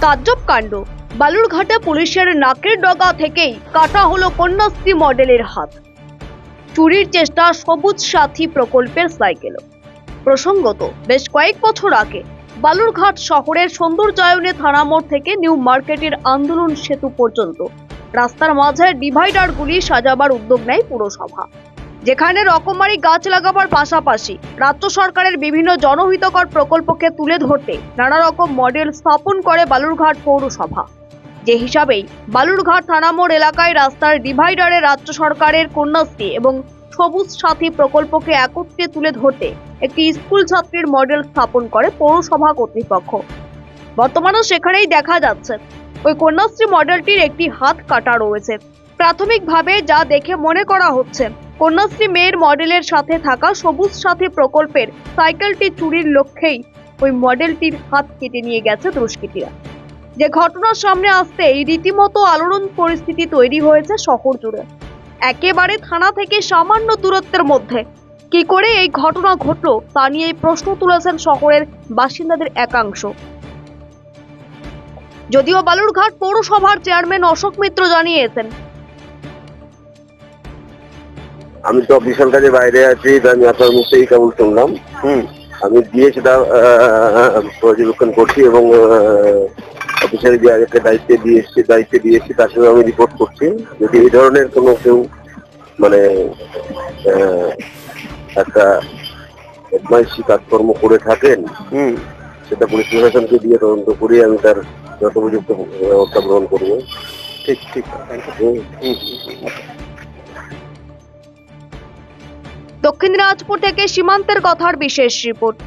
তাজ্জব কাণ্ড। বালুরঘাটে পুলিশের নাকের ডগা থেকেই কাটা হলো কন্যাশ্রী মডেলের হাত। চুরির চেষ্টা সবুজ সাথী প্রকল্পের সাইকেল। প্রসঙ্গত, বেশ কয়েক বছর আগে বালুরঘাট শহরের সৌন্দর্যায়নে থানা মোড় থেকে নিউ মার্কেটের আন্দোলন সেতু পর্যন্ত রাস্তার মাঝে ডিভাইডারগুলি সাজাবার উদ্যোগ নেয় পুরসভা, যেখানে রকমারি গাছ লাগাবার পাশাপাশি রাজ্য সরকারের বিভিন্ন জনহিতকর প্রকল্পকে তুলে ধরতে নানা রকম মডেল স্থাপন করে বালুরঘাট পৌরসভা। যে হিসাবেই বালুরঘাট থানা মোড় এলাকায় রাস্তার ডিভাইডারে রাজ্য সরকারের কন্যাশ্রী এবং সবুজ সাথী প্রকল্পকে একত্রে তুলে ধরতে একটি স্কুল ছাত্রীর মডেল স্থাপন করে পৌরসভা কর্তৃপক্ষ। বর্তমানে সেখানেই দেখা যাচ্ছে ওই কন্যাশ্রী মডেলটির একটি হাত কাটা রয়েছে। প্রাথমিকভাবে যা দেখে মনে করা হচ্ছে, কন্যাশ্রী মেয়ের মডেলের সাথে থাকা সবুজ সাথী প্রকল্পের সাইকেলটি চুরির লক্ষ্যেই ওই মডেলটির হাত কেটে নিয়ে গেছে দুষ্কৃতীরা। যে ঘটনার সামনে আসতেই রীতিমতো আলোড়ন পরিস্থিতি তৈরি হয়েছে শহর জুড়ে। একেবারে থানা থেকে সামান্য দূরত্বের মধ্যে কি করে এই ঘটনা ঘটলো তা নিয়ে প্রশ্ন তুলেছেন শহরের বাসিন্দাদের একাংশ। যদিও বালুরঘাট পৌরসভার চেয়ারম্যান অশোক মিত্র জানিয়েছেন, আমি তো অফিসিয়াল কাজে বাইরে আছি, আমি আপনার মুখেই কেমন শুনলাম। আমি গিয়ে সেটা পর্যবেক্ষণ করছি এবং অফিসিয়ালি যে আগে দায়িত্বে দিয়ে এসেছি তার সঙ্গে আমি রিপোর্ট করছি। যদি এই ধরনের কোনো কেউ মানে একটা বদমাইশি কাজকর্ম করে থাকেন, সেটা পুলিশ প্রশাসনকে দিয়ে তদন্ত করে আমি তার যথোপযুক্ত ব্যবস্থা গ্রহণ করবো। ঠিক। দক্ষিণ দিনাজপুর থেকে সীমান্তের কথার বিশেষ রিপোর্ট।